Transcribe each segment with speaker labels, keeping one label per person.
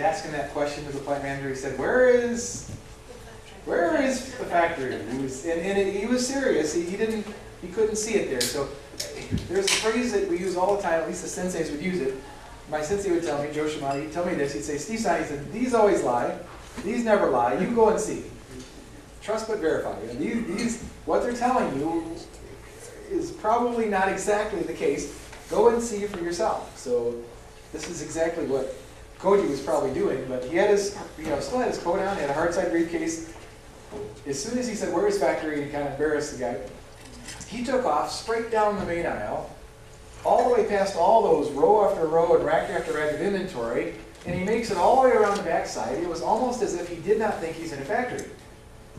Speaker 1: asking that question to the plant manager. He said, where is the factory? He was serious. He couldn't see it there. So there's a phrase that we use all the time, at least the senseis would use it. My sensei would tell me, Joe Shimada, he'd tell me this. He'd say, Steve-san, he said, these always lie. These never lie. You go and see. Trust but verify. What they're telling you is probably not exactly the case. Go and see for yourself. So this is exactly what Koji was probably doing, but he had his, still had his coat on, he had a hard side briefcase. As soon as he said, where's factory, he kind of embarrassed the guy. He took off straight down the main aisle, all the way past all those row after row and rack after rack of inventory, and he makes it all the way around the backside. It was almost as if he did not think he's in a factory.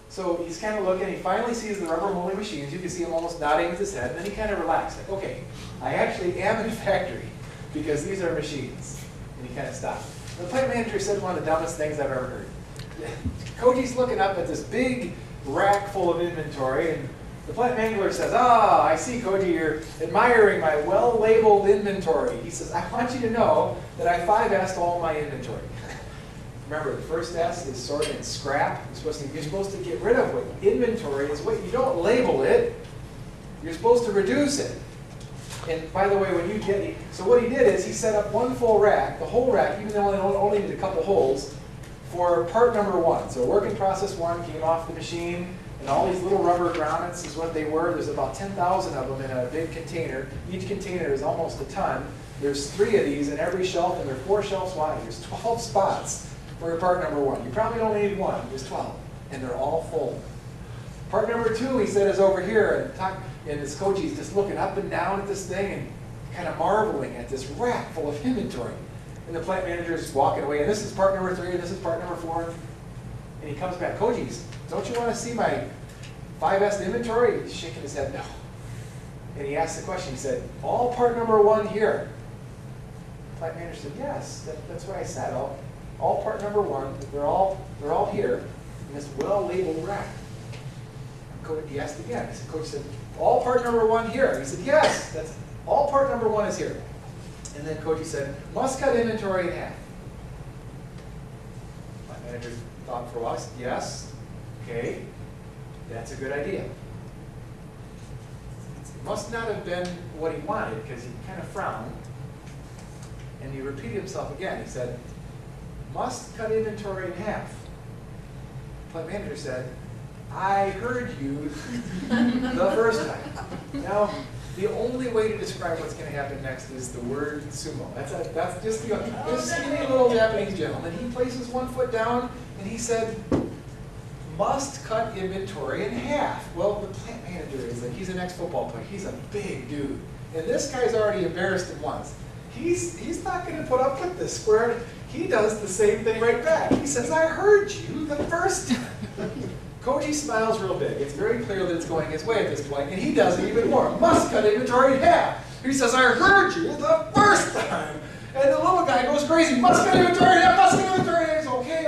Speaker 1: So he's kind of looking, he finally sees the rubber molding machines. You can see him almost nodding with his head, and then he kind of relaxed. Like, okay, I actually am in a factory because these are machines. And he kind of stopped. The plant manager said one of the dumbest things I've ever heard. Koji's looking up at this big rack full of inventory, and the plant manager says, I see, Koji, you're admiring my well-labeled inventory. He says, I want you to know that I 5S'd all my inventory. Remember, the first S is sort and scrap. You're supposed to get rid of what inventory is. What you don't label it, you're supposed to reduce it. And by the way, when you get it, so what he did is he set up one full rack, the whole rack, even though it only needed a couple holes, for part number 1. So work in process 1 came off the machine, and all these little rubber grommets is what they were. There's about 10,000 of them in a big container. Each container is almost a ton. There's 3 of these in every shelf, and they're 4 shelves wide. There's 12 spots for part number 1. You probably only need 1. There's 12, and they're all full. Part number 2, he said, is over here, and this Koji's just looking up and down at this thing and kind of marveling at this rack full of inventory. And the plant manager is walking away, and this is part number 3, and this is part number 4. And he comes back, Koji's, don't you want to see my 5S inventory? He's shaking his head, no. And he asked the question, he said, all part number 1 here? The plant manager said, yes, that's what I said. All part number 1, they're all here in this well-labeled rack. He asked again. I said, Coach said, all part number 1 here? He said, yes, that's all part number 1 is here. And then Koji said, must cut inventory in half. My manager thought for a while. Said, yes, okay, that's a good idea. It must not have been what he wanted, because he kind of frowned. And he repeated himself again. He said, must cut inventory in half. The plant manager said, I heard you the first time. Now, the only way to describe what's going to happen next is the word sumo. That's just this skinny little Japanese gentleman. He places 1 foot down, and he said, must cut inventory in half. Well, the plant manager he's an ex-football player. He's a big dude. And this guy's already embarrassed him once. He's not going to put up with this square. He does the same thing right back. He says, I heard you the first time. Koji smiles real big. It's very clear that it's going his way at this point, and he does it even more. Must cut inventory in half. He says, I heard you the first time. And the little guy goes crazy. Must cut inventory in half, must cut inventory in half. Okay,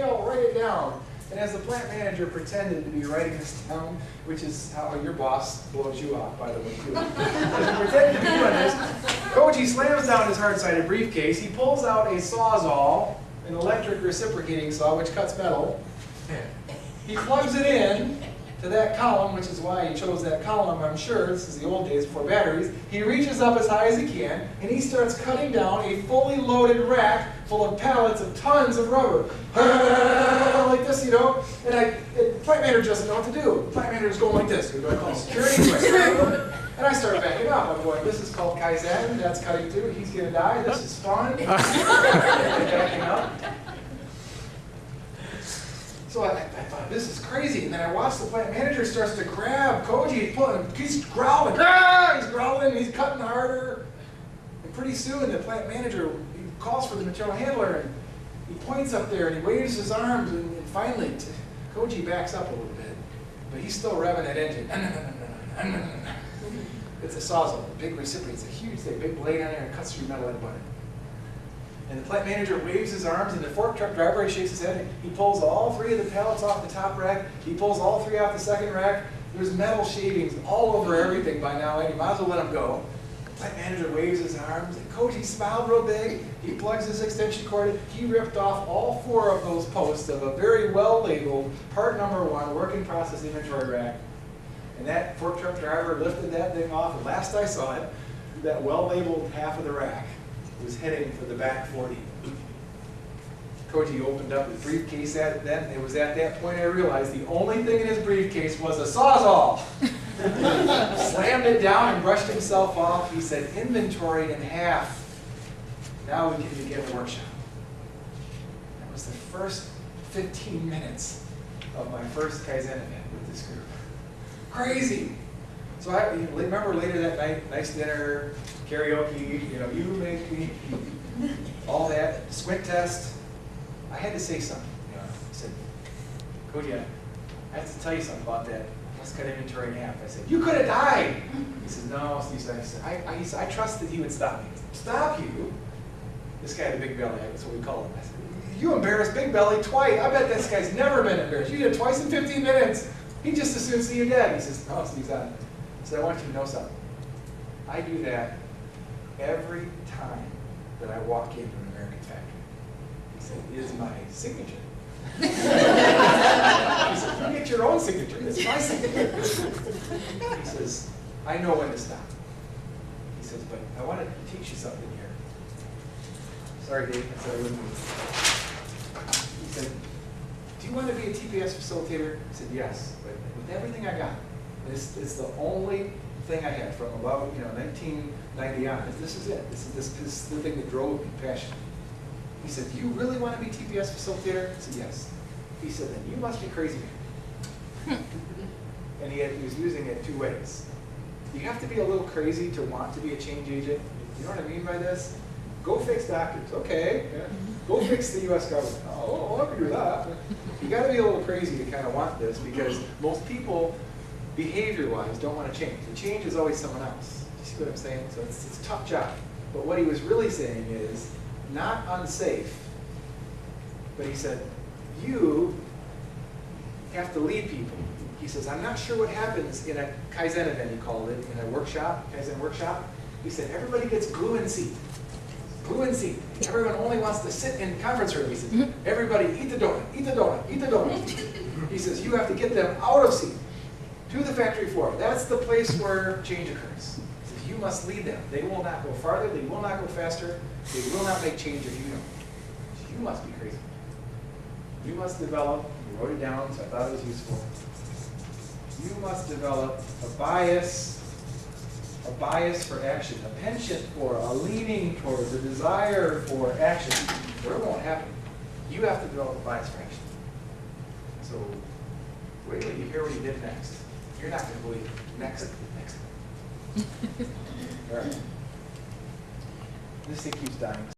Speaker 1: I'll write it down. And as the plant manager pretended to be writing this down, which is how your boss blows you off, by the way, too. As he pretended to be doing this, Koji slams down his hard-sided briefcase. He pulls out a Sawzall, an electric reciprocating saw, which cuts metal. He plugs it in to that column, which is why he chose that column, I'm sure. This is the old days before batteries. He reaches up as high as he can, and he starts cutting down a fully loaded rack full of pallets of tons of rubber. Like this, And the plant manager doesn't know what to do. The plant manager's going like this. Do I call security? And I start backing up. I'm going, this is called Kaizen. That's cutting too. He's going to die. This is fun. Backing up. So I thought, this is crazy. And then I watched the plant manager starts to grab Koji. He's growling. He's growling. He's cutting harder. And pretty soon the plant manager calls for the material handler. And he points up there and he waves his arms. And finally, Koji backs up a little bit. But he's still revving that engine. It's a Sawzall, a big recipient. It's a huge thing, big blade on there and cuts through metal like butter. And the plant manager waves his arms, and the fork truck driver, he shakes his head, and he pulls all 3 of the pallets off the top rack. He pulls all 3 off the second rack. There's metal shavings all over everything by now, and you might as well let him go. The plant manager waves his arms, and Koji smiled real big. He plugs his extension cord in. He ripped off all 4 of those posts of a very well-labeled part number 1 work in process inventory rack. And that fork truck driver lifted that thing off, and last I saw it, that well-labeled half of the rack was heading for the back 40. Koji opened up his briefcase then. It was at that point I realized the only thing in his briefcase was a Sawzall. Slammed it down and brushed himself off. He said, inventory in half. Now we can begin the workshop. That was the first 15 minutes of my first Kaizen event with this group. Crazy. So I remember later that night, nice dinner, karaoke, you make me, all that, squint test. I had to say something. I said, Koji, I have to tell you something about that. Let's cut inventory in half. I said, you could have died. He said, no, Steve. I said, I trusted he would stop me. Stop you? This guy had a big belly. That's what we call him. I said, you embarrassed Big Belly twice. I bet this guy's never been embarrassed. You did it twice in 15 minutes. He'd just as soon see you dead. He says, no, Steve's on it. I said, I want you to know something. I do that every time that I walk into an American factory. He said, it is my signature. He said, you get your own signature. It's my signature. He says, I know when to stop. He says, but I want to teach you something here. Sorry, Dave. I said I wouldn't move. He said, do you want to be a TPS facilitator? I said, yes. But with everything I got, this is the only thing I had from about 1990 on. This is it. This is the thing that drove me passionate. He said, do you really want to be TPS facilitator? I said, yes. He said, then you must be crazy. And he was using it 2 ways. You have to be a little crazy to want to be a change agent. You know what I mean by this? Go fix doctors. Okay. Yeah. Go fix the U.S. government. Oh, I can do that. You got to be a little crazy to kind of want this, because most people, behavior-wise, don't want to change. The change is always someone else. You see what I'm saying? So it's a tough job. But what he was really saying is, not unsafe, but he said, you have to lead people. He says, I'm not sure what happens in a Kaizen event, he called it, in a workshop, Kaizen workshop. He said, everybody gets glue in seat. Glue in seat. Everyone only wants to sit in conference room. He said, everybody eat the donut, eat the donut, eat the donut. He says, you have to get them out of seat to the factory floor. That's the place where change occurs. He says, you must lead them. They will not go farther, they will not go faster, they will not make change if you don't. You must be crazy. You must develop, you wrote it down, so I thought it was useful. You must develop a bias for action, a penchant for, a leaning towards, a desire for action, or it won't happen. You have to develop a bias for action. So wait till you hear what he did next. You're not going to believe it. Next. All right. This thing keeps dying.